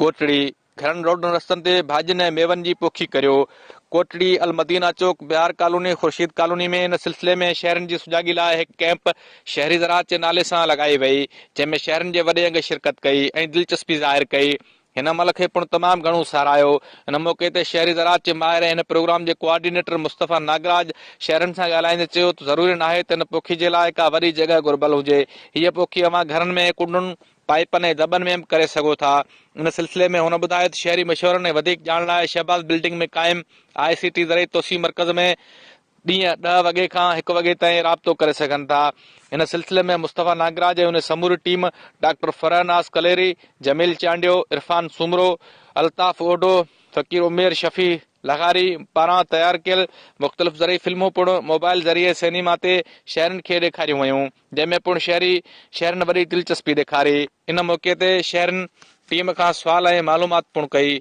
कोटड़ी घरनि रोडनि रस्तनि ते भाॼियुनि ऐं मेवनि जी पोखी करियो। कोटड़ी अल मदीना चौक बिहार कॉलोनी ख़ुर्शीद कॉलोनी में इन सिलसिले में शहरनि जी सुजाॻी लाइ हिकु कैंप शहरी ज़राअत जे नाले सां लॻाई वई, जंहिंमें शहरनि जे वॾे अंग शिरकत कई ऐं दिलचस्पी ज़ाहिर कई। हिन अमल खे पिणु तमामु घणो साराहियो। हिन मौक़े ते शहरी ज़राअत जे माहिर ऐं हिन प्रोग्राम जे कोऑर्डिनेटर मुस्तफ़ा नागराज शहरनि सां ॻाल्हाईंदे चयो त ज़रूरी नाहे त हिन पोखी जे लाइ का वॾी जॻह घुर्बल हुजे। हीअ पोखी अव्हां घरनि में कुंडुनि पाइपनि ऐं दॿनि में बि करे सघो था। इन सिलसिले में हुन ॿुधायो त शहरी मशवरनि ऐं वधीक ॼाण लाइ शहबाज़ बिल्डिंग में क़ाइमु ICT ज़रिए तोसी मर्कज़ में ॾींहं 10 वॻे खां 1 वॻे ताईं राब्तो करे सघनि था। हिन सिलसिले में मुस्तफ़ा नागराज ऐं उन समूरी टीम डॉक्टर फरहनाज़ कलेरी, जमील चांडियो, इरफान सुमरो, अल्ताफ़ ओडो, फ़कीर उमेर शफ़ी लग़ारी पारां तयारु कयल मुख़्तलिफ़ ज़रिए फिल्मूं पिणु मोबाइल ज़रिए सिनेमा ते शहरनि खे ॾेखारियूं वयूं, जंहिंमें पिणु शहरनि वॾी दिलचस्पी ॾेखारी। इन मौक़े ते शहरनि टीम खां सुवाल ऐं मालूमात पिणु कई।